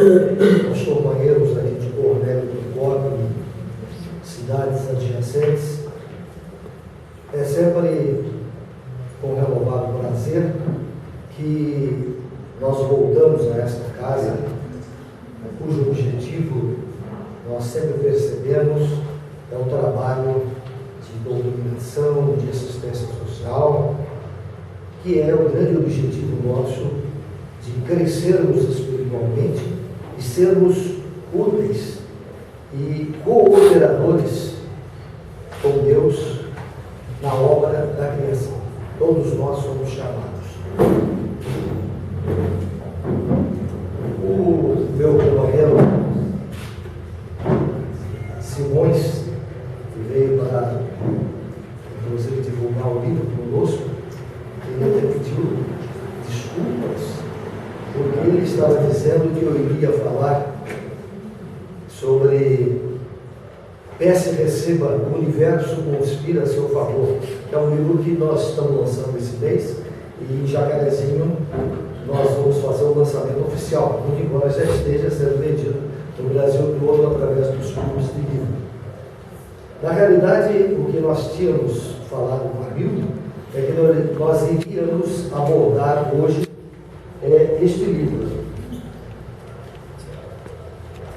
os companheiros aqui de Cornélio do Cobre, cidades adjacentes. É sempre com renovado prazer que nós voltamos a esta casa, cujo objetivo nós sempre percebemos é o trabalho de doutrinação, de assistência social, que é o grande objetivo nosso de crescermos espiritualmente e sermos úteis e cooperadores com Deus na obra da criação. Todos nós somos chamados. O meu companheiro Simões, que veio para, inclusive, divulgar o livro conosco, ele até pediu desculpas, porque ele estava dizendo que eu iria falar sobre Peça e Receba, o Universo Conspira a Seu Favor, que é um livro que nós estamos lançando esse mês, e em Jacarezinho nós vamos fazer o lançamento oficial, muito embora já esteja sendo vendido no Brasil todo através dos clubes de livro. Na realidade, o que nós tínhamos falado com a Milton é que nós iríamos abordar hoje este livro,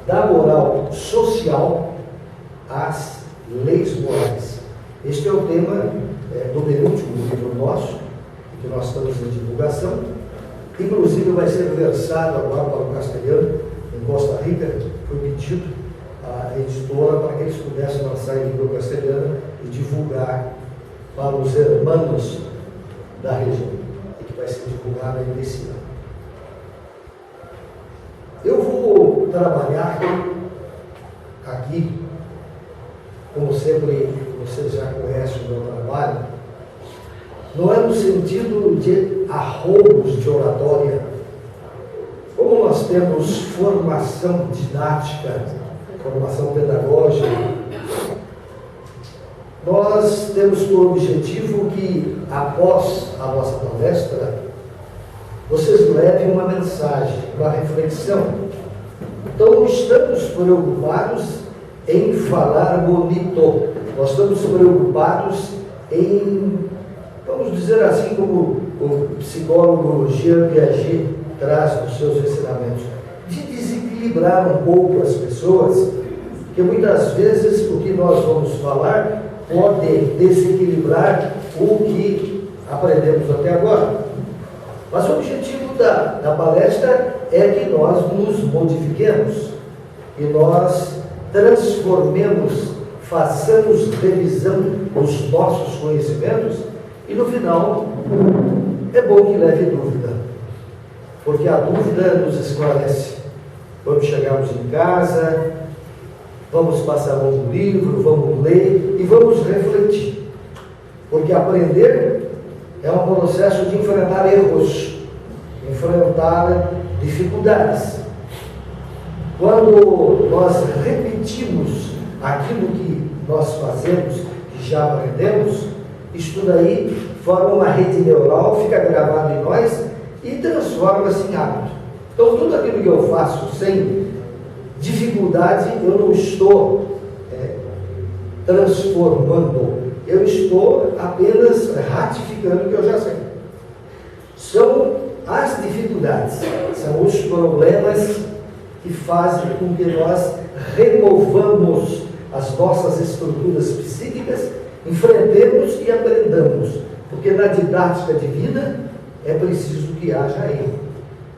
Da Moral Social às Leis Morais. Este é o tema do penúltimo livro nosso, que nós estamos em divulgação. Inclusive vai ser versado agora para o castelhano, em Costa Rica. Foi pedido à editora para que eles pudessem lançar em língua castelhana e divulgar para os hermanos da região, e que vai ser divulgado ainda esse ano. Eu vou trabalhar aqui, como sempre vocês já conhecem o meu trabalho, não é no sentido de arroubos de oratória. Como nós temos formação didática, formação pedagógica, nós temos por objetivo que, após a nossa palestra, vocês levem uma mensagem, uma reflexão. Então, não estamos preocupados em falar bonito, nós estamos preocupados em, vamos dizer assim, como o psicólogo Jean Piaget traz nos seus ensinamentos, de desequilibrar um pouco as pessoas, porque muitas vezes o que nós vamos falar pode desequilibrar o que aprendemos até agora. Mas o objetivo da palestra é que nós nos modifiquemos e nós transformemos, façamos revisão dos nossos conhecimentos e no final é bom que leve dúvida, porque a dúvida nos esclarece. Quando chegarmos em casa, vamos passar um livro, vamos ler e vamos refletir, porque aprender é um processo de enfrentar erros, enfrentar dificuldades. Quando nós repetimos aquilo que nós fazemos, que já aprendemos, isso daí forma uma rede neural, fica gravado em nós e transforma-se em hábito. Então, tudo aquilo que eu faço sem dificuldade, eu não estou transformando, eu estou apenas ratificando o que eu já sei. São as dificuldades, são os problemas que fazem com que nós removamos as nossas estruturas psíquicas, enfrentemos e aprendamos, porque na didática de vida é preciso que haja erro.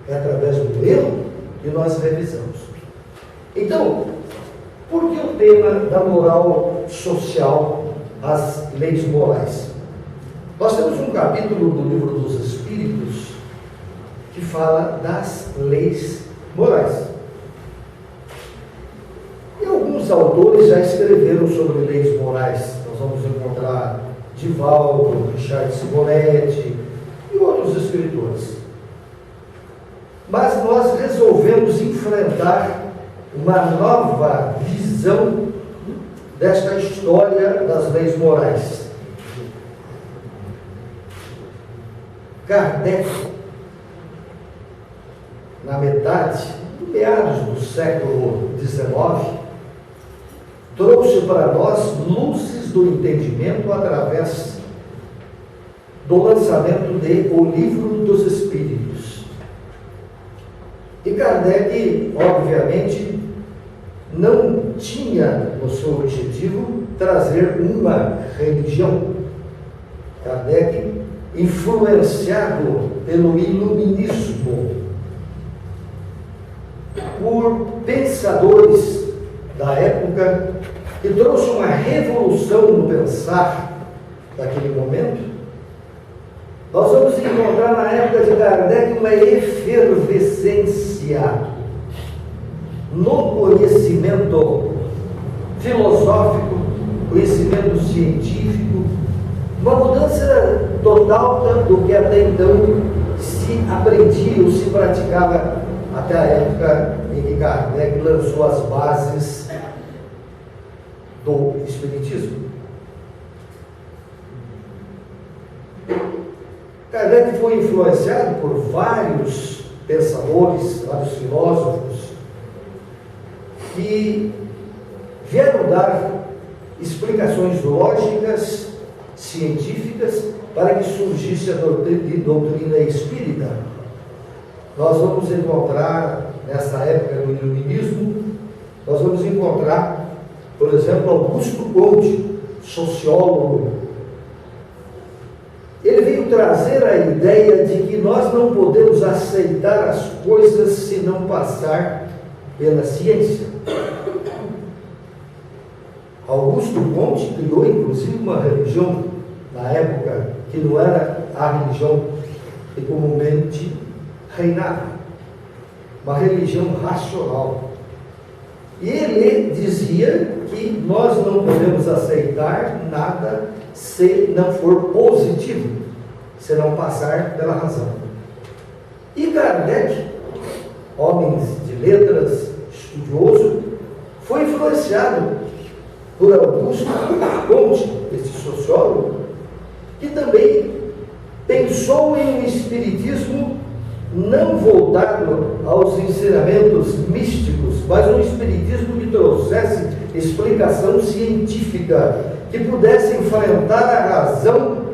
É através do erro que nós revisamos. Então, por que o tema da moral social às leis morais? Nós temos um capítulo do Livro dos Espíritos que fala das leis morais. E alguns autores já escreveram sobre leis morais. Nós vamos encontrar Divaldo, Richard Simonetti e outros escritores. Mas nós resolvemos enfrentar uma nova visão desta história das leis morais. Kardec, na metade meados do século XIX, trouxe para nós luzes do entendimento através do lançamento de O Livro dos Espíritos. E Kardec, obviamente, não tinha no seu objetivo trazer uma religião. Kardec, influenciado pelo iluminismo, por pensadores da época, que trouxe uma revolução no pensar daquele momento, nós vamos encontrar na época de Kardec uma efervescência no conhecimento filosófico, conhecimento científico, uma mudança total do que até então se aprendia ou se praticava até a época em que Kardec lançou as bases do Espiritismo. Kardec foi influenciado por vários pensadores, vários filósofos, que vieram dar explicações lógicas, científicas, para que surgisse a doutrina espírita. Nós vamos encontrar, nessa época do iluminismo, nós vamos encontrar, por exemplo, Augusto Comte, sociólogo. Ele veio trazer a ideia de que nós não podemos aceitar as coisas se não passar pela ciência. Augusto Comte criou, inclusive, uma religião, na época, que não era a religião que comumente reinava, uma religião racional. E ele dizia que nós não podemos aceitar nada se não for positivo, se não passar pela razão. E Kardec, homem de letras, estudioso, foi influenciado por Augusto Comte, este sociólogo, que também pensou em um espiritismo não voltado aos ensinamentos místicos, mas um espiritismo que trouxesse explicação científica, que pudesse enfrentar a razão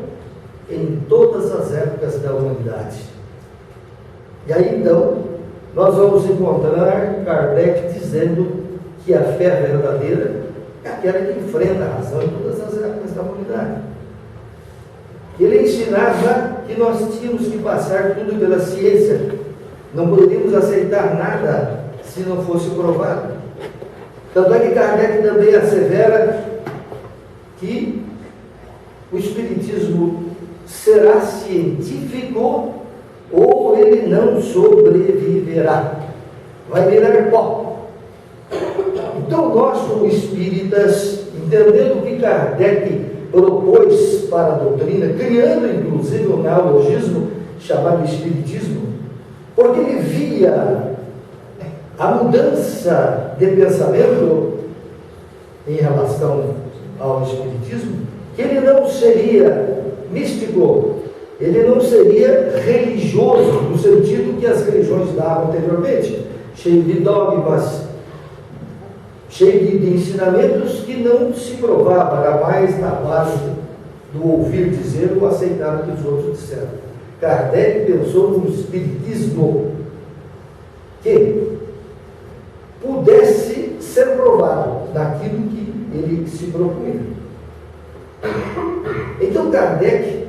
em todas as épocas da humanidade. E aí então nós vamos encontrar Kardec dizendo que a fé verdadeira é aquela que enfrenta a razão em todas as épocas da humanidade. Ele ensinava que nós tínhamos que passar tudo pela ciência, não poderíamos aceitar nada se não fosse provado. Tanto é que Kardec também assevera que o Espiritismo será científico ou ele não sobreviverá, vai virar pó. Então nós, como espíritas, entendendo o que Kardec propôs para a doutrina, criando inclusive um neologismo chamado Espiritismo, porque ele via a mudança de pensamento em relação ao Espiritismo, que ele não seria místico, ele não seria religioso, no sentido que as religiões davam anteriormente, cheio de dogmas, cheio de ensinamentos que não se provava, era mais na base do ouvir dizer ou aceitar o que os outros disseram. Kardec pensou num espiritismo que pudesse ser provado naquilo que ele se propunha. Então Kardec,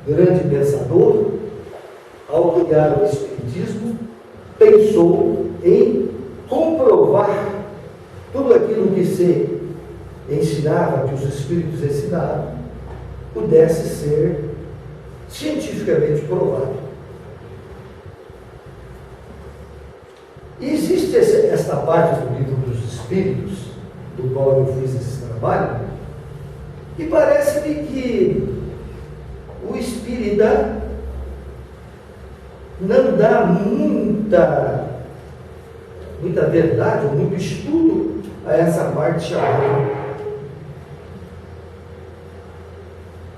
grande pensador, ao criar o espiritismo, pensou em comprovar tudo aquilo que se ensinava, que os espíritos ensinavam, pudesse ser cientificamente provado. E existe esta parte do livro dos Espíritos, do qual eu fiz esse trabalho, e parece-me que o espírita não dá muita verdade, ou muito estudo a essa parte chamada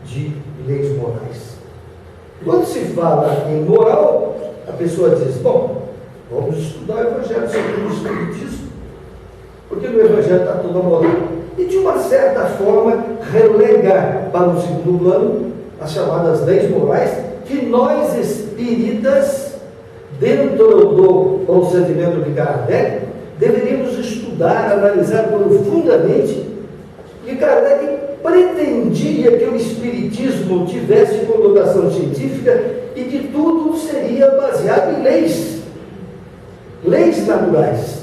de leis morais. Quando se fala em moral, a pessoa diz, bom, Vamos estudar o Evangelho sobre o Espiritismo, porque no Evangelho está toda a moral. E de uma certa forma relega para o segundo plano as chamadas leis morais, que nós espíritas, dentro do procedimento de Kardec, deveríamos estudar, analisar profundamente. E Kardec pretendia que o Espiritismo tivesse conotação científica e que tudo seria baseado em leis naturais.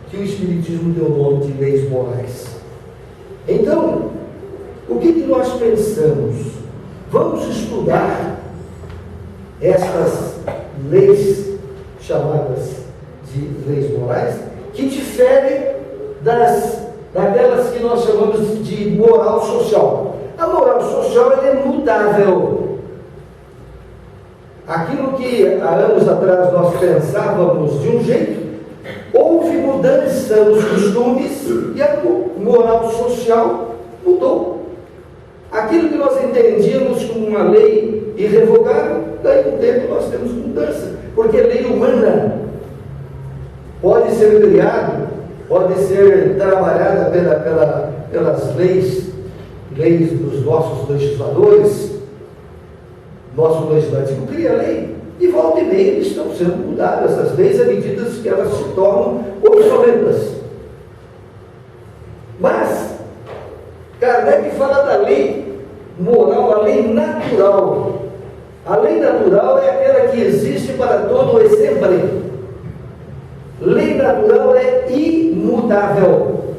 Que o Espiritismo deu o nome de leis morais. Então, o que nós pensamos? Vamos estudar estas leis chamadas de leis morais, que diferem daquelas que nós chamamos de moral social. A moral social ela é mutável. Aquilo que há anos atrás nós pensávamos de um jeito, houve mudança nos costumes e a moral social mudou. Aquilo que nós entendíamos como uma lei irrevogável, daí com o tempo nós temos mudança, porque lei humana pode ser criada, pode ser trabalhada pelas leis dos nossos legisladores. Nosso legislativo cria lei, e volta e meia eles estão sendo mudadas, essas leis, à medida que elas se tornam obsoletas. Mas Kardec fala da lei moral, a lei natural. A lei natural é aquela que existe para todo e sempre. Lei natural é imutável.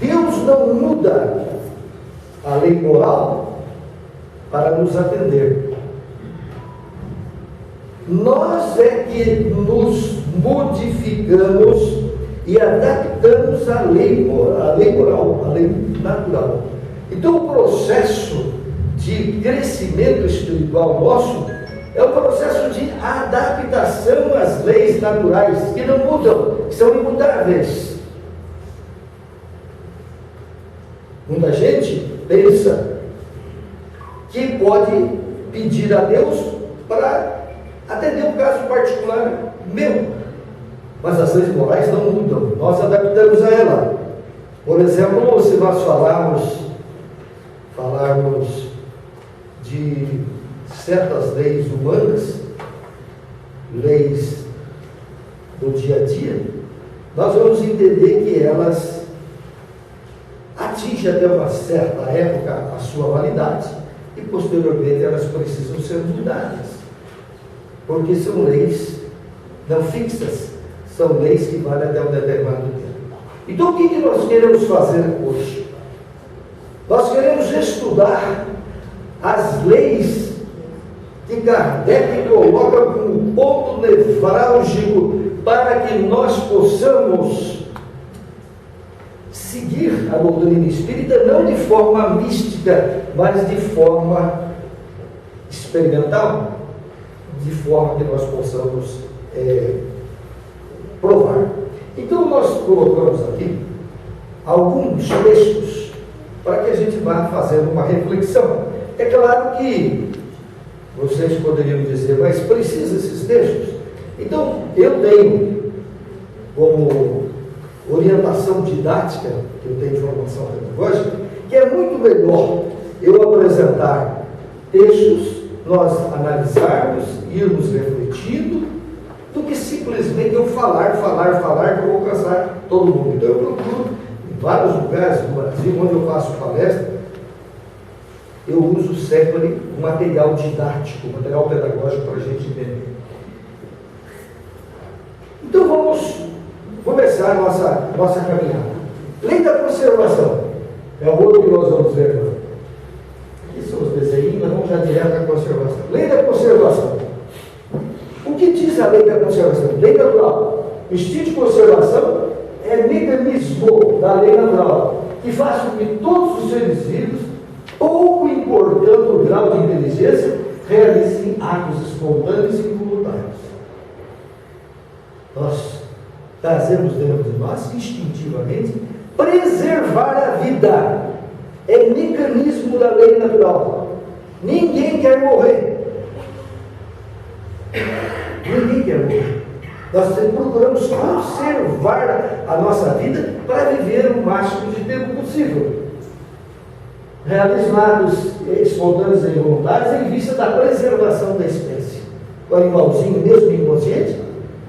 Deus não muda a lei moral para nos atender. Nós é que nos modificamos e adaptamos à lei moral, à lei natural. Então o processo de crescimento espiritual nosso é um processo de adaptação às leis naturais, que não mudam, que são imutáveis. Muita gente pensa que pode pedir a Deus para atender um caso particular meu, mas as leis morais não mudam, nós adaptamos a ela. Por exemplo, se nós falarmos de certas leis humanas, leis do dia a dia, nós vamos entender que elas atingem até uma certa época a sua validade e posteriormente elas precisam ser mudadas, porque são leis não fixas, são leis que valem até um determinado tempo. Então o que nós queremos fazer hoje? Nós queremos estudar as leis que Kardec coloca como ponto nevrálgico para que nós possamos seguir a doutrina espírita, não de forma mística, mas de forma experimental, de forma que nós possamos provar. Então nós colocamos aqui alguns textos para que a gente vá fazendo uma reflexão. É claro que vocês poderiam dizer, mas precisa esses textos? Então eu tenho como orientação didática, que eu tenho formação pedagógica, que é muito melhor eu apresentar textos, nós analisarmos, irmos refletindo, do que simplesmente eu falar, que eu vou cansar todo mundo. Então eu procuro, em vários lugares do Brasil, onde eu faço palestra, eu uso sempre um material didático, material pedagógico para a gente entender. Então vamos começar a nossa caminhada. Lei da conservação é o outro que nós vamos ver agora. Aqui são os desenhos, mas vamos já direto à conservação. Lei da conservação. O que diz a lei da conservação? Lei natural. O instinto de conservação é mecanismo da lei natural, que faz com que todos os seres vivos, pouco importando o grau de inteligência, realizem atos espontâneos e involuntários. Nós trazemos dentro de nós, instintivamente, preservar a vida. É mecanismo da lei natural. Ninguém quer morrer. Ninguém quer morrer. Nós procuramos conservar a nossa vida para viver o máximo de tempo possível. Realizar atos espontâneos e involuntários em vista da preservação da espécie. O animalzinho, mesmo inconsciente,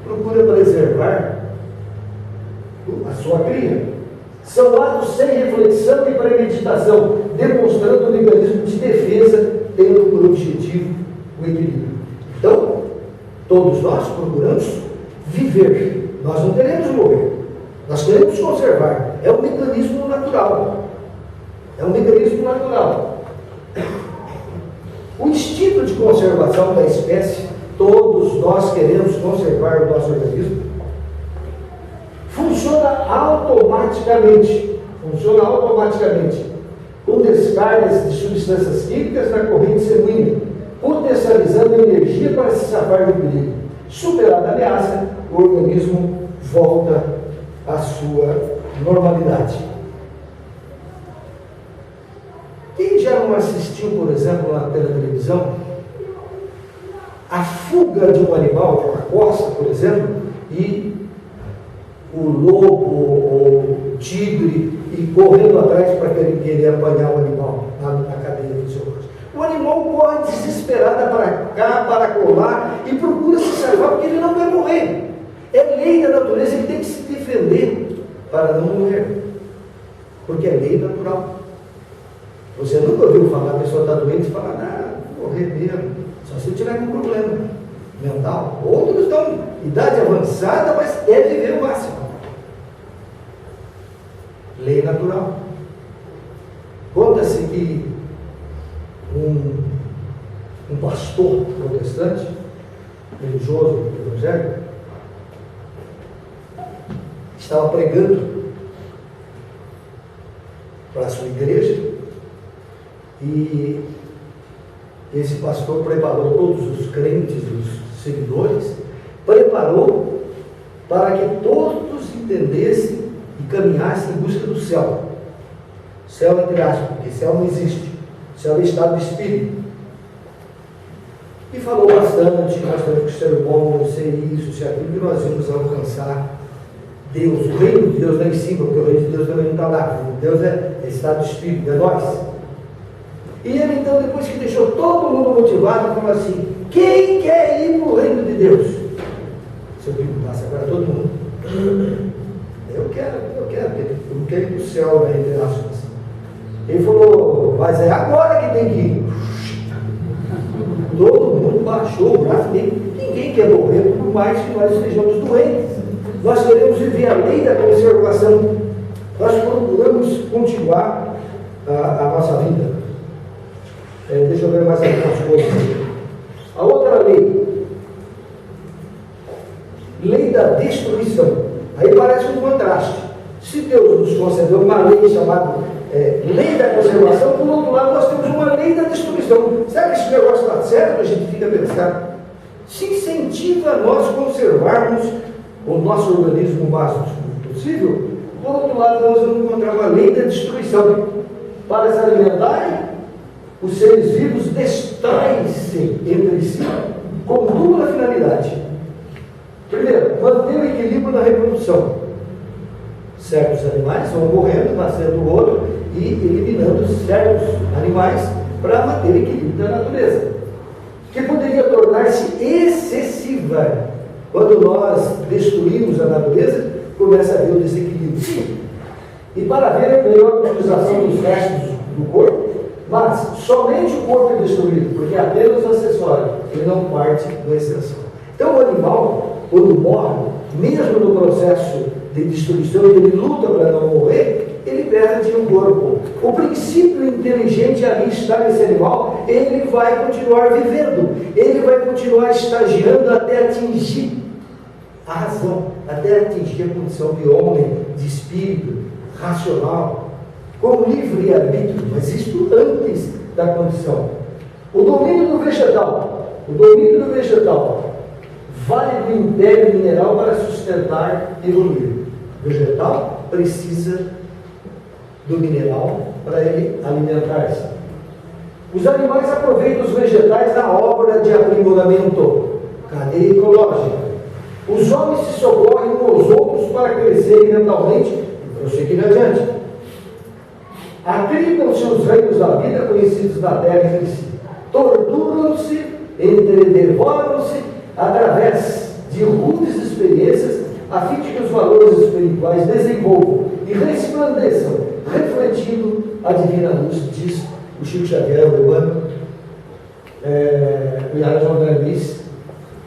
procura preservar a sua cria. São atos sem reflexão e premeditação, demonstrando o mecanismo de defesa, tendo por objetivo o equilíbrio. Então, todos nós procuramos viver. Nós não queremos morrer. Nós queremos conservar. É um mecanismo natural. É um mecanismo natural. O instinto de conservação da espécie, todos nós queremos conservar o nosso organismo, funciona automaticamente, com descargas de substâncias químicas na corrente sanguínea, potencializando a energia para se safar do perigo. Superada a ameaça, o organismo volta à sua normalidade. Quem já não assistiu, por exemplo, pela televisão, a fuga de um animal, de uma corça, por exemplo, e o lobo ou o tigre e correndo atrás para querer apanhar o animal na cadeia do seu rosto. O animal corre desesperado para cá, para colar e procura se salvar porque ele não vai morrer. É lei da natureza, ele tem que se defender para não morrer. Porque é lei natural. Você nunca ouviu falar, a pessoa está doente e fala, vou morrer mesmo, só se tiver algum problema mental. Outros estão em idade avançada, mas quer viver o máximo. Lei natural. Conta-se que um pastor protestante, religioso evangélico, estava pregando para a sua igreja e esse pastor preparou todos os crentes, os seguidores, preparou para que todos entendessem e caminhassem em busca do céu. Céu entre aspas, porque céu não existe. Céu é estado de espírito. E falou bastante, nós temos que ser bom, ser isso, ser aquilo, que nós vamos alcançar Deus, o reino de Deus lá em cima, porque o reino de Deus também não está lá. Deus é estado de espírito, é nós. E ele então, depois que deixou todo mundo motivado, falou assim: quem quer ir para o reino de Deus? Seu Bíblia passa agora todo mundo. Eu quero, eu quero ir para o céu, né, entre aspas. Ele falou, mas é agora que tem que ir. Todo mundo baixou o braço dele. Ninguém quer morrer, por mais que nós estejamos doentes. Nós queremos viver a lei da conservação. Nós procuramos continuar a nossa vida. Deixa eu ver mais algumas coisas. A outra lei, lei da destruição. Aí parece um contraste. Se Deus nos concedeu uma lei chamada lei da conservação, por outro lado nós temos uma lei da destruição. Será que esse negócio está certo? A gente fica pensando. Se incentiva a nós conservarmos o nosso organismo o máximo possível, por outro lado nós vamos encontrar uma lei da destruição. Para se alimentarem, os seres vivos destroem-se entre si com dupla finalidade. Primeiro, manter o equilíbrio na reprodução. Certos animais vão morrendo, nascendo outro e eliminando certos animais para manter o equilíbrio da natureza, que poderia tornar-se excessiva. Quando nós destruímos a natureza, começa a haver o desequilíbrio. E para haver a melhor utilização dos restos do corpo, mas somente o corpo é destruído, porque é apenas o acessório, ele não parte do essencial. Então o animal, quando morre, mesmo no processo de destruição, ele luta para não morrer, ele perde um corpo. O princípio inteligente ali está nesse animal, ele vai continuar vivendo, ele vai continuar estagiando até atingir a razão, até atingir a condição de homem, de espírito, racional, com livre-arbítrio, mas isto antes da condição. O domínio do vegetal vale do império mineral para sustentar e evoluir. O vegetal precisa do mineral para ele alimentar-se. Os animais aproveitam os vegetais na obra de aprimoramento. cadeia ecológica. Os homens se socorrem uns aos outros para crescerem mentalmente e prosseguir adiante. Acribam seus reinos da vida conhecidos na terra entre si. Torturam-se, entredevoram-se através de rudes experiências, a fim de que os valores espirituais desenvolvam e resplandeçam, refletindo a divina luz, diz o Chico Xavier, o Emmanuel, o Yara Jordan Luiz,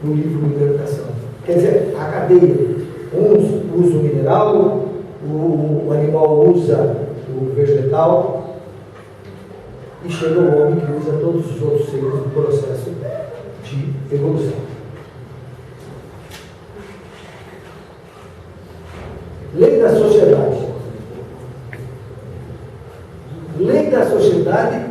no livro Libertação. Quer dizer, a cadeia, uns usam o mineral, o animal usa o vegetal, e chega o homem que usa todos os outros seres no processo de evolução. Lei da sociedade. Lei da sociedade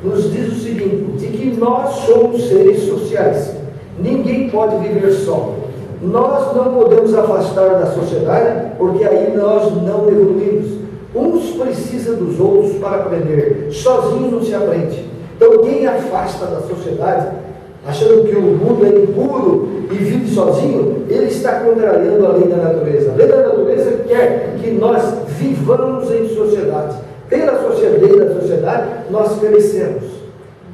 nos diz o seguinte, de que nós somos seres sociais. Ninguém pode viver só. Nós não podemos afastar da sociedade, porque aí nós não evoluímos. Uns precisam dos outros para aprender. Sozinho não se aprende. Então quem afasta da sociedade, achando que o mundo é impuro e vive sozinho, ele está contrariando a lei da natureza. A lei da natureza quer que nós vivamos em sociedade. Pela lei da sociedade, nós crescemos.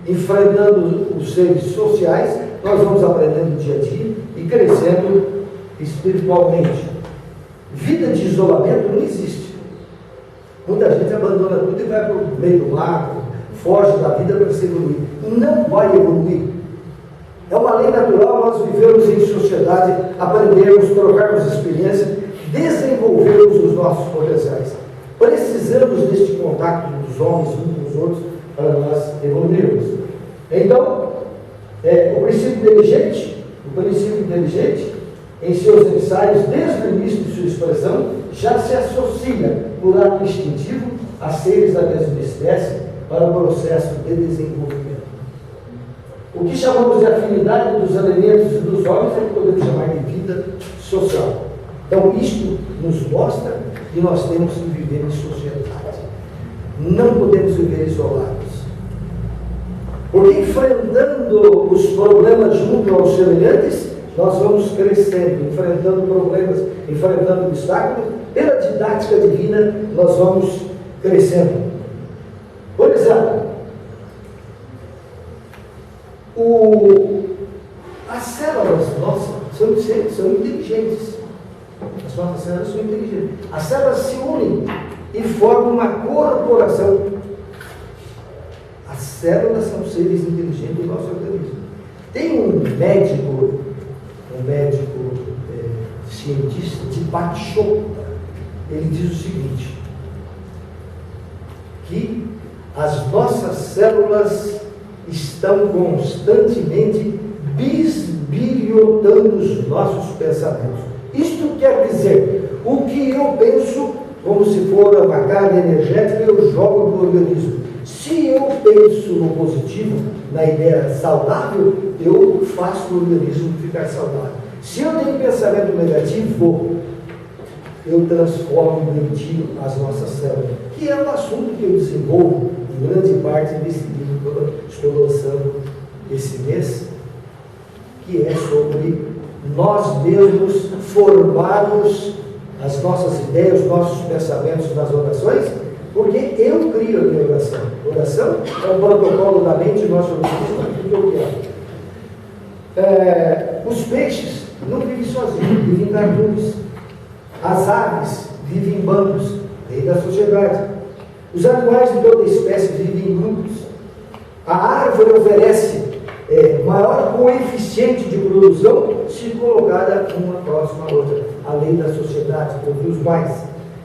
Enfrentando os seres sociais, nós vamos aprendendo dia a dia e crescendo espiritualmente. Vida de isolamento não existe. Muita gente abandona tudo e vai para o meio do mar, foge da vida para se evoluir. Não vai evoluir. É uma lei natural nós vivemos em sociedade, aprendermos, trocarmos experiência, desenvolvermos os nossos potenciais. Precisamos deste contato dos homens uns com os outros para nós evoluirmos. Então, o princípio inteligente, em seus ensaios, desde o início de sua expressão, já se associa, por ato instintivo, a seres da mesma espécie para o processo de desenvolvimento. O que chamamos de afinidade dos elementos e dos homens é o que podemos chamar de vida social. Então, isto nos mostra que nós temos que viver em sociedade. Não podemos viver isolados. Porque enfrentando os problemas junto aos semelhantes, nós vamos crescendo, enfrentando problemas, enfrentando obstáculos. Pela didática divina, nós vamos crescendo. Por exemplo, as células nossas são inteligentes. As nossas células são inteligentes. As células se unem e formam uma corporação. As células são seres inteligentes do nosso organismo. Tem um médico cientista de Bate-Chopra. Ele diz o seguinte, que as nossas células estão constantemente bisbilhotando os nossos pensamentos. Isto quer dizer, o que eu penso, como se for uma carga energética, eu jogo no organismo. Se eu penso no positivo, na ideia saudável, eu faço o organismo ficar saudável. Se eu tenho pensamento negativo, eu transformo em mentira as nossas células, que é um assunto que eu desenvolvo em grande parte desse livro que eu estou lançando esse mês, que é sobre nós mesmos formarmos as nossas ideias, os nossos pensamentos nas orações, porque eu crio a minha oração. Oração é um protocolo da mente do nosso organismo, aquilo que eu quero. Os peixes não vivem sozinhos, vivem em cardumes. As aves vivem em bandos, lei da sociedade. Os animais de toda espécie vivem em grupos. A árvore oferece maior coeficiente de produção se colocada uma próxima à outra. A lei da sociedade, produz mais.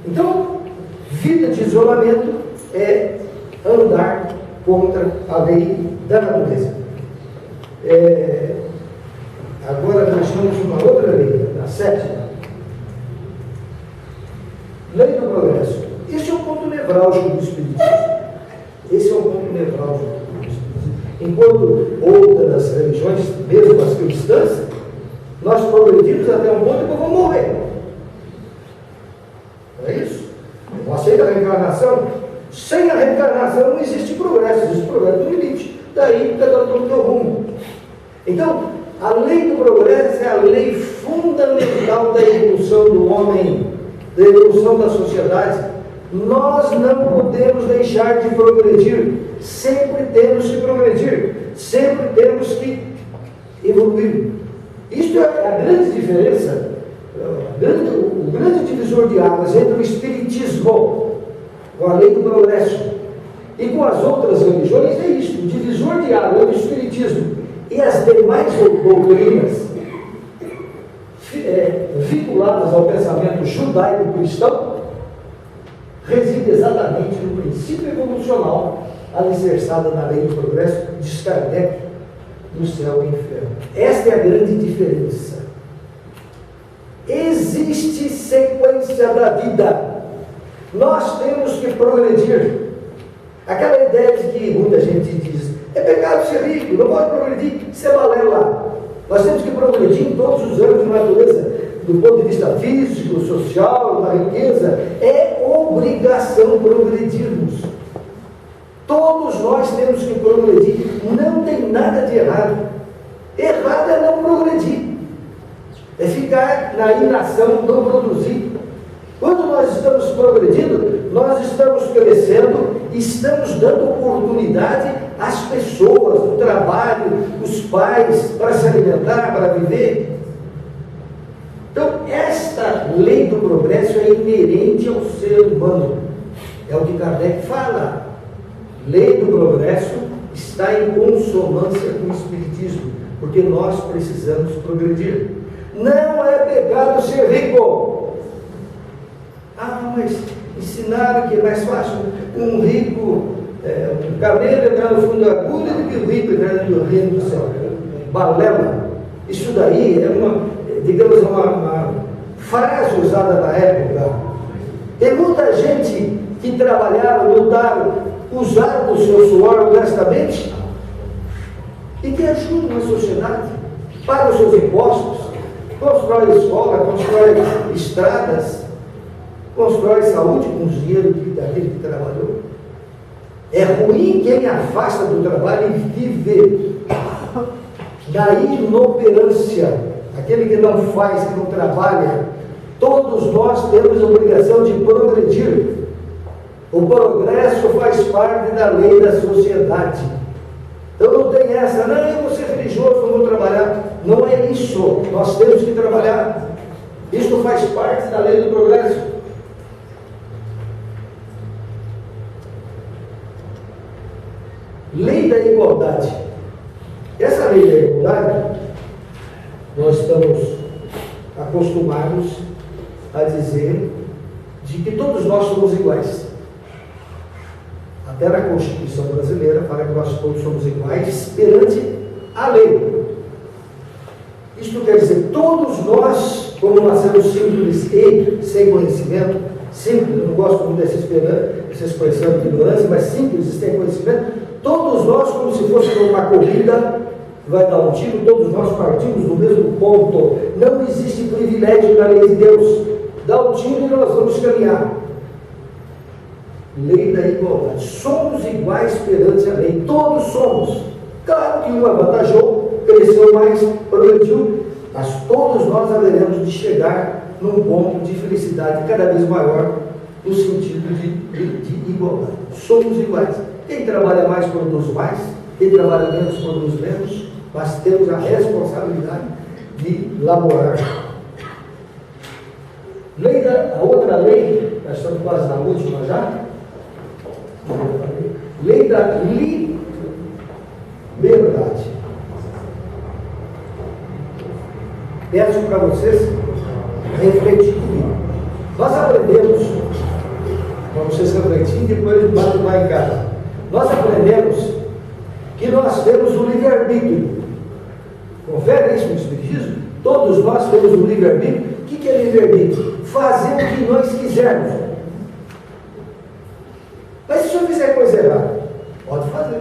Então, vida de isolamento é andar contra a lei da natureza. Agora nós temos uma outra lei, a sétima. Lei do progresso. Esse é o ponto nevrálgico do Espiritismo. Esse é o ponto nevrálgico do Espiritismo. Enquanto outras religiões, mesmo as cristãs, nós progredimos até um ponto que eu vou morrer. Não é isso? Eu não aceito a reencarnação. Sem a reencarnação não existe progresso. Existe progresso no limite. Daí cada um tem o seu rumo. Então, A lei do progresso é a lei fundamental da evolução do homem, da evolução da sociedade. Nós não podemos deixar de progredir. Sempre temos que progredir. Sempre temos que evoluir. Isto é a grande diferença, o grande divisor de águas entre o Espiritismo, com a lei do progresso, e com as outras religiões é isto: o divisor de águas entre o Espiritismo e as demais doutrinas vinculadas ao pensamento judaico-cristão reside exatamente no princípio evolucional alicerçado na lei do progresso, diz Kardec, do céu e inferno. Esta é a grande diferença. Existe sequência da vida. Nós temos que progredir. Aquela ideia de que muita gente diz, é pecado ser rico, não pode progredir, isso é balela. Nós temos que progredir em todos os âmbitos da natureza, do ponto de vista físico, social, da riqueza. É obrigação progredirmos. Todos nós temos que progredir. Não tem nada de errado. Errado é não progredir. É ficar na inação, não produzir. Quando nós estamos progredindo, nós estamos crescendo, estamos dando oportunidade às pessoas, do trabalho, os pais, para se alimentar, para viver. Então, esta lei do progresso é inerente ao ser humano. É o que Kardec fala. Lei do progresso está em consonância com o Espiritismo, porque nós precisamos progredir. Não é pecado ser rico. Ah, mas ensinaram que é mais fácil um rico, um camelo entrar no fundo da agulha do que o rico entrar no reino do céu. Balela. Isso daí é uma frase usada na época. Tem muita gente que trabalharam, lutaram, usaram o seu suor honestamente e que ajudam a sociedade, pagam os seus impostos, constrói escola, constrói estradas, constrói saúde com o dinheiro daquele que trabalhou. É ruim quem afasta do trabalho e vive da inoperância, aquele que não faz, que não trabalha. Todos nós temos a obrigação de progredir. O progresso faz parte da lei da sociedade. Então não tem essa, não, eu vou ser religioso, não vou trabalhar. Não é isso, nós temos que trabalhar. Isso faz parte da lei do progresso. Lei da igualdade. Essa lei da igualdade, nós estamos acostumados a dizer de que todos nós somos iguais. Até na Constituição brasileira fala que nós todos somos iguais perante a lei. Isto quer dizer, todos nós, como nascemos simples e sem conhecimento, simples, eu não gosto muito dessa expressão de ignorância, mas simples e sem conhecimento, todos nós, como se fosse uma corrida, vai dar um tiro, todos nós partimos do mesmo ponto. Não existe privilégio na lei de Deus. Dá um tiro e nós vamos caminhar. Lei da igualdade. Somos iguais perante a lei. Todos somos. Claro que um avantajou, cresceu mais, progrediu, mas todos nós haveremos de chegar num ponto de felicidade cada vez maior, no sentido de igualdade. Somos iguais. Quem trabalha mais produz mais, quem trabalha menos produz menos, mas temos a responsabilidade de laborar. A outra lei, nós estamos quase na última já, lei da liberdade. Peço para vocês refletir comigo. Nós aprendemos, para vocês refletirem, depois batem lá em casa. Nós aprendemos que nós temos o livre-arbítrio. Confere isso no Espiritismo? Todos nós temos o livre-arbítrio. O que é livre-arbítrio? Fazer o que nós quisermos. Mas se eu fizer coisa errada, pode fazer.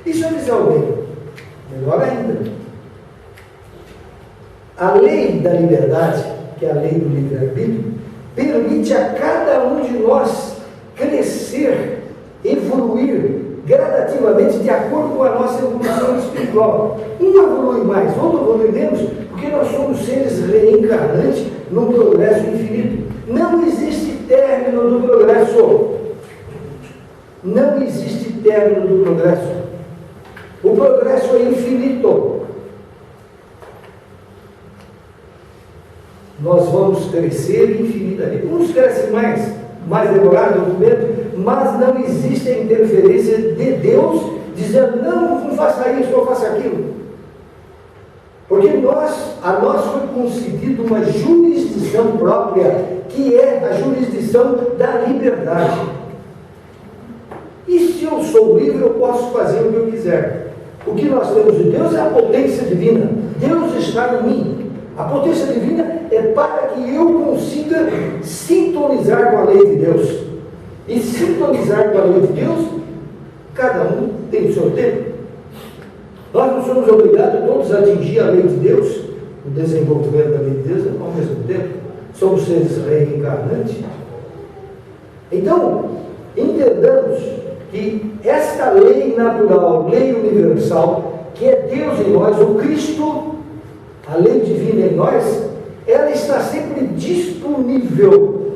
E se eu fizer o bem? Melhor ainda. A lei da liberdade, que é a lei do livre-arbítrio, permite a cada um de nós crescer, evoluir gradativamente gradativamente de acordo com a nossa evolução espiritual. Um evolui mais, outro evolui menos, porque nós somos seres reencarnantes num progresso infinito. Não existe término do progresso. Não existe término do progresso. O progresso é infinito. Nós vamos crescer infinitamente. Uns crescem mais demorado, outros menos, mas não existe a interferência de Deus dizendo, não faça isso ou faça aquilo. Porque a nós foi concedida uma jurisdição própria, que é a jurisdição da liberdade. E se eu sou livre, eu posso fazer o que eu quiser. O que nós temos de Deus é a potência divina. Deus está em mim. A potência divina é para que eu consiga sintonizar com a lei de Deus. E sintonizar com a lei de Deus, cada um tem o seu tempo. Nós não somos obrigados todos a atingir a lei de Deus, o desenvolvimento da lei de Deus ao mesmo tempo. Somos seres reencarnantes. Então, entendamos que esta lei natural, lei universal, que é Deus em nós, o Cristo, a lei divina em nós, ela está sempre disponível.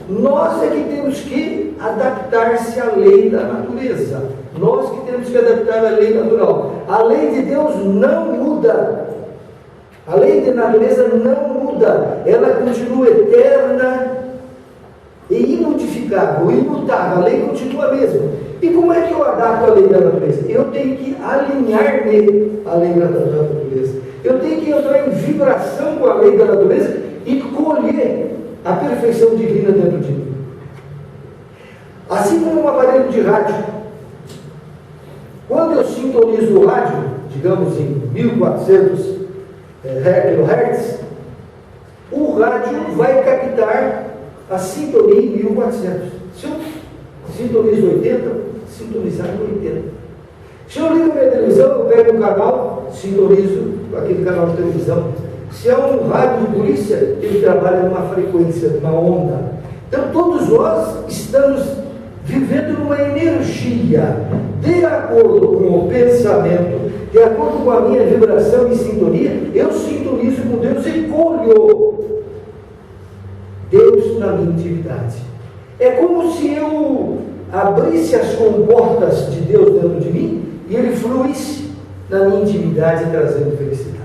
Nós é que temos que adaptar-se à lei da natureza. Nós que temos que adaptar à lei natural. A lei de Deus não muda. A lei da natureza não muda. Ela continua eterna e imodificável, imutável. A lei continua a mesma. E como é que eu adapto a lei da natureza? Eu tenho que alinhar-me à lei da natureza. Eu tenho que entrar em vibração com a lei da natureza e colher a perfeição divina dentro de mim. Assim como um aparelho de rádio. Quando eu sintonizo o rádio, digamos em 1400 kHz, o rádio vai captar a sintonia em 1400. Se eu sintonizo 80, sintonizar em 80. Se eu ligo a minha televisão, eu pego um canal, sintonizo aquele canal de televisão. Se é um rádio de polícia, ele trabalha numa frequência, numa onda. Então todos nós estamos vivendo numa energia, de acordo com o pensamento, de acordo com a minha vibração e sintonia, eu sintonizo com Deus e colho Deus na minha intimidade. É como se eu abrisse as comportas de Deus dentro de mim e ele fluísse na minha intimidade, trazendo felicidade.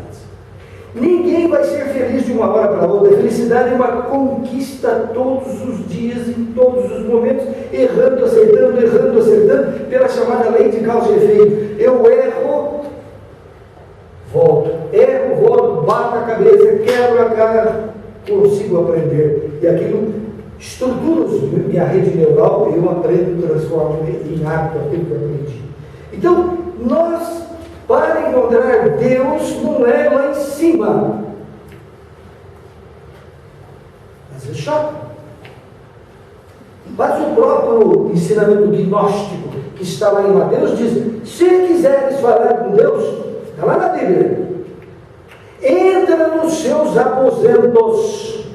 Ninguém vai ser feliz de uma hora para outra. A felicidade é uma conquista todos os dias, em todos os momentos, errando, acertando, pela chamada lei de causa e efeito. Eu erro, volto, bato a cabeça, quebro a cara, consigo aprender. E aquilo estrutura minha rede neural, eu aprendo, transformo em hábito aquilo que eu aprendi. Então, nós, para encontrar Deus, não é lá em cima. Mas é chato. Mas o próprio ensinamento gnóstico, que está lá em Mateus, diz: se quiseres falar com Deus, está lá na Bíblia, entra nos seus aposentos.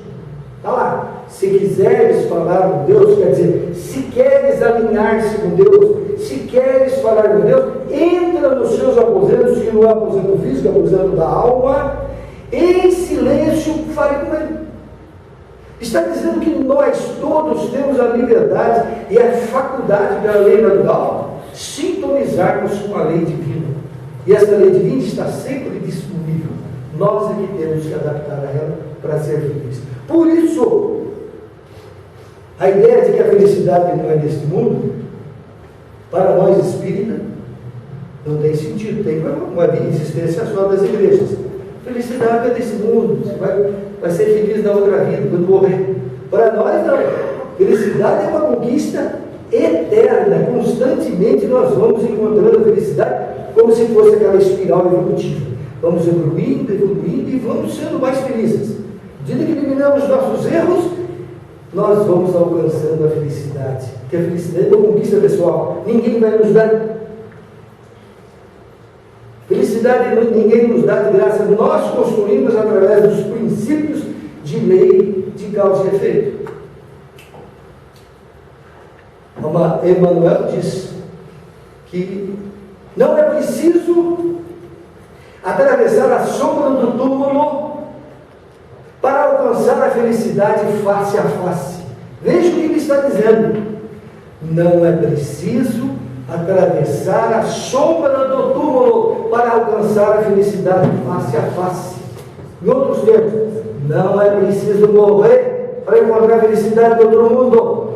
Está lá. Se quiseres falar com Deus, quer dizer, se queres alinhar-se com Deus, se queres falar com Deus, entra nos seus aposentos, que não é aposento físico, é aposento da alma, em silêncio, fale com Ele. Está dizendo que nós todos temos a liberdade e a faculdade da lei natural sintonizarmos com a lei divina. E essa lei divina está sempre disponível. Nós é que temos que adaptar a ela para ser felizes. Por isso, a ideia de que a felicidade não é deste mundo, para nós espíritas, não tem sentido. Tem uma existência só das igrejas. Felicidade é desse mundo. Você vai ser feliz na outra vida, quando morrer. Para nós, não. Felicidade é uma conquista eterna. Constantemente nós vamos encontrando a felicidade como se fosse aquela espiral evolutiva. Vamos evoluindo e vamos sendo mais felizes. À medida que eliminamos nossos erros, nós vamos alcançando a felicidade. Porque a felicidade é uma conquista pessoal. Ninguém vai nos dar. Felicidade ninguém nos dá de graça. Nós construímos através dos princípios de lei de causa e efeito. Emmanuel diz que Não é preciso atravessar a sombra do túmulo para alcançar a felicidade face a face. Veja o que ele está dizendo. Não é preciso atravessar a sombra do túmulo para alcançar a felicidade face a face. Em outros termos, não é preciso morrer para encontrar a felicidade do outro mundo.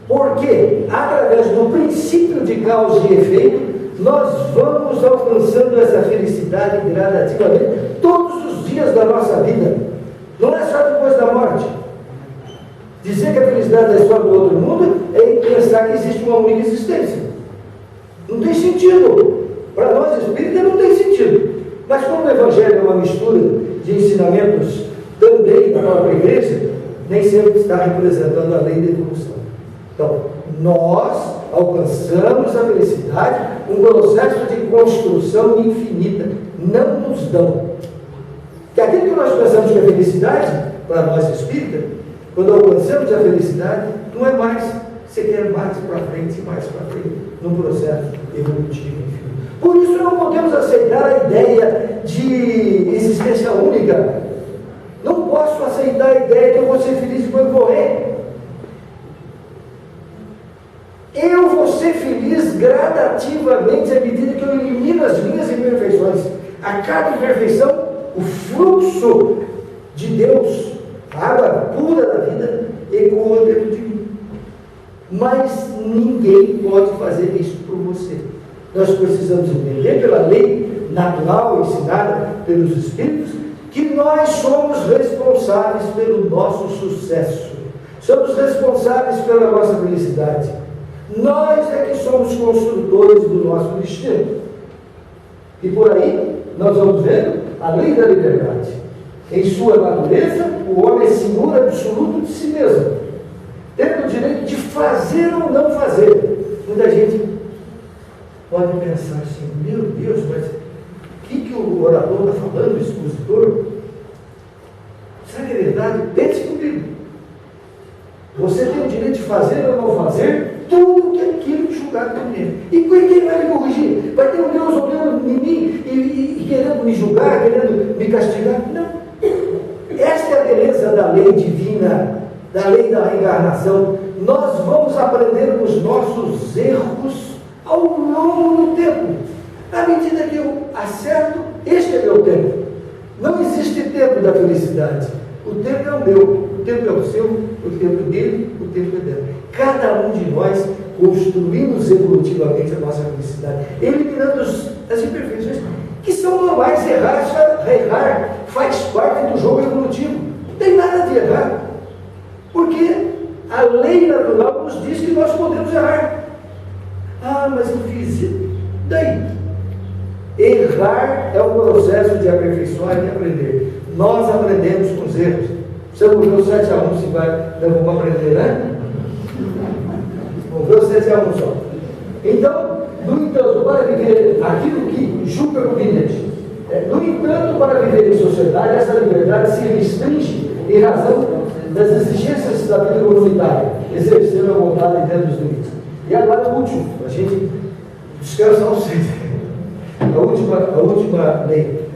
Porque, através do princípio de causa e efeito, nós vamos alcançando essa felicidade gradativamente todos os dias da nossa vida. Não é só depois da morte. Dizer que a felicidade é só do outro mundo é pensar que existe uma única existência. Não tem sentido. Para nós espíritas não tem sentido. Mas como o Evangelho é uma mistura de ensinamentos também da própria igreja, nem sempre está representando a lei da evolução. Então, nós alcançamos a felicidade, um processo de construção infinita. Não nos dão. Que aquilo que nós pensamos que é felicidade, para nós espíritas, quando alcançamos a felicidade, não é mais. Você quer mais para frente, num processo evolutivo infinito. Por isso não podemos aceitar a ideia de existência única. Não posso aceitar a ideia que eu vou ser feliz quando morrer. Eu vou ser feliz gradativamente à medida que eu elimino as minhas imperfeições. A cada imperfeição, o fluxo de Deus, a água pura da vida, ecoa dentro de mim. Mas ninguém pode fazer isso por você. Nós precisamos entender pela lei natural ensinada pelos Espíritos que nós somos responsáveis pelo nosso sucesso. Somos responsáveis pela nossa felicidade. Nós é que somos construtores do nosso destino. E por aí nós vamos vendo a lei da liberdade. Em sua natureza, o homem é senhor absoluto de si mesmo, tendo o direito de fazer ou não fazer. Muita gente pode pensar assim: meu Deus, mas o que o orador está falando, o expositor? Será que é verdade? Pense comigo. Você tem o direito de fazer ou não fazer tudo que aquilo que julgar conveniente. E quem vai me corrigir? Vai ter um Deus olhando em mim e querendo me julgar, querendo me castigar? Não. Esta é a beleza da lei divina, da lei da reencarnação. Nós vamos aprender os nossos erros ao longo do tempo. À medida que eu acerto, este é meu tempo. Não existe tempo da felicidade. O tempo é o meu, o tempo é o seu, o tempo dele, o tempo é dela. Cada um de nós construímos evolutivamente a nossa felicidade, eliminando as imperfeições, que são normais. Errar faz parte do jogo evolutivo. Não tem nada de errar, porque a lei natural nos diz que nós podemos errar. Ah, mas eu fiz isso. Daí? Errar é um processo de aperfeiçoar e de aprender. Nós aprendemos com os erros. Você não viu 7 a 1, se vai, não vamos aprender, né? Vamos ver o 7 a 1 só. Então, no entanto, para viver aquilo que julga conveniente, no entanto, para viver em sociedade, essa liberdade se restringe em razão das exigências da vida comunitária, exercendo a vontade dentro dos limites. E agora o último, a gente descansar o centro. A última lei.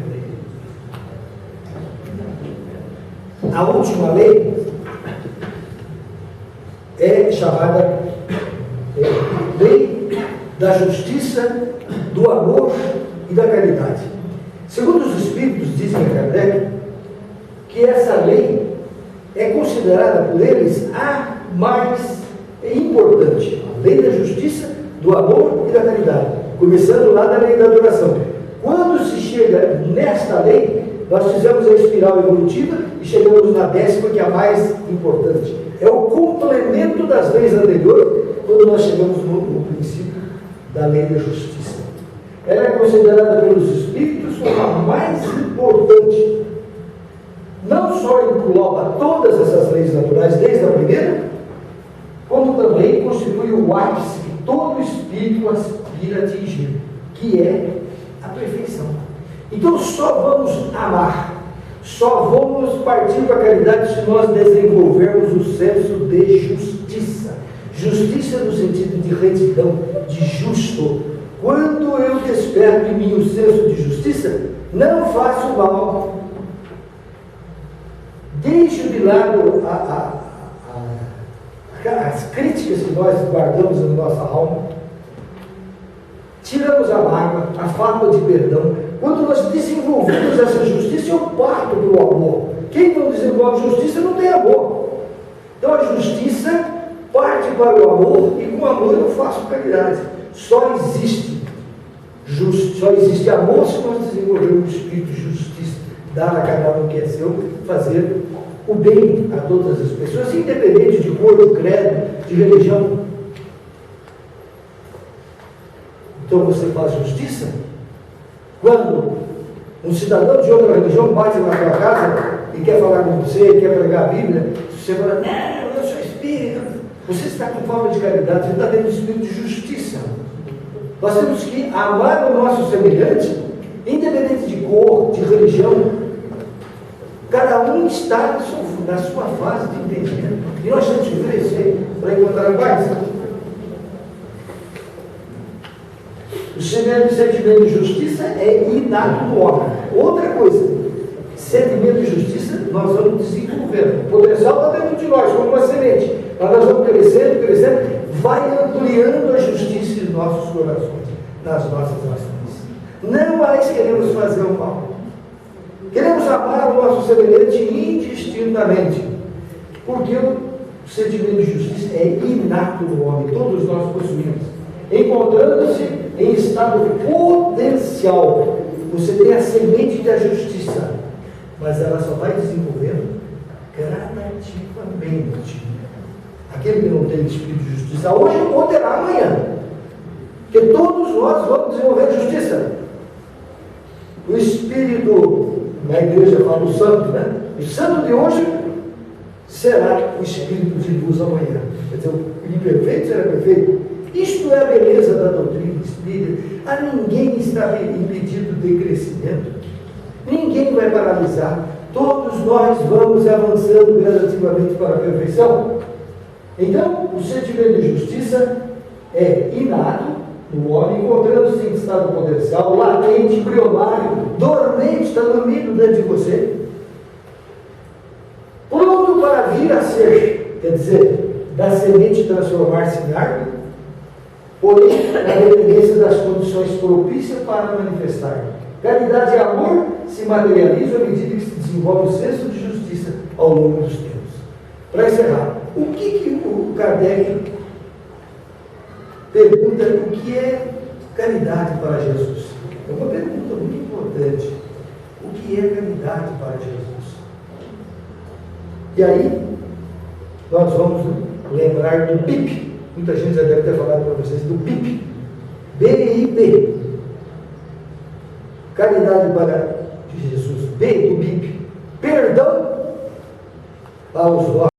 A última lei é chamada lei da justiça, do amor e da caridade. Segundo os Espíritos, dizem Kardec, que essa lei é considerada por eles a mais importante. A lei da justiça, do amor e da caridade. Começando lá da lei da adoração. Quando se chega nesta lei, nós fizemos a espiral evolutiva e chegamos na 10ª, que é a mais importante. É o complemento das leis anteriores, quando nós chegamos no princípio da lei da justiça. Ela é considerada pelos Espíritos como a mais importante. Não só engloba todas essas leis naturais, desde a primeira, como também constitui o ápice que todo espírito aspira a atingir, que é a perfeição. Então só vamos amar, só vamos partir para a caridade se nós desenvolvermos o senso de justiça. Justiça no sentido de retidão, de justo, Quando eu desperto em mim o senso de justiça, não faço mal. Deixo de lado as críticas que nós guardamos na nossa alma. Tiramos a mágoa, a falta de perdão. Quando nós desenvolvemos essa justiça, eu parto para o amor. Quem não desenvolve justiça não tem amor. Então a justiça parte para o amor, e com o amor eu faço caridade. Só existe amor se nós desenvolvermos o espírito de justiça, dar a cada um que é seu, fazer o bem a todas as pessoas, independente de cor, de credo, de religião. Então você faz justiça quando um cidadão de outra religião bate na sua casa e quer falar com você, quer pregar a Bíblia, você fala, não, eu sou espírita. Você está com falta de caridade, você está tendo espírito de justiça. Nós temos que amar o nosso semelhante, independente de cor, de religião. Cada um está na sua fase de entendimento. E nós temos que crescer para encontrar a paz. O sentimento de justiça é inato no homem. Outra coisa, sentimento de justiça nós vamos desenvolvendo. O potencial está dentro de nós, como uma semente. Mas nós vamos crescendo, vai ampliando a justiça em nossos corações, nas nossas ações. Não mais queremos fazer o mal. Queremos amar o nosso semelhante indistintamente. Porque o sentimento de justiça é inato no homem, todos nós possuímos. Encontrando-se em estado potencial, você tem a semente da justiça, mas ela só vai desenvolvendo gradativamente. Aquele que não tem espírito de justiça hoje, ou terá amanhã. Porque todos nós vamos desenvolver justiça. O espírito, na igreja fala o santo, né? O santo de hoje será o espírito de luz amanhã. Quer dizer, o imperfeito será perfeito. Isto é a beleza da doutrina espírita. A ninguém está impedido de crescimento. Ninguém vai paralisar. Todos nós vamos avançando gradativamente para a perfeição. Então, o sentimento de justiça é inato no homem, encontrando-se em estado potencial, latente, embrionário, dormente, está dormindo dentro de você, pronto para vir a ser, quer dizer, da semente transformar-se em árvore, porém, na dependência das condições propícias para manifestar. Caridade e amor se materializam à medida que se desenvolve o senso de justiça ao longo dos tempos. Para encerrar, o que o Kardec pergunta, o que é caridade para Jesus? É uma pergunta muito importante. O que é caridade para Jesus? E aí, nós vamos lembrar do BIP. Muita gente já deve ter falado para vocês do BIP. BIP. Caridade para Jesus. B do BIP. Perdão aos vossos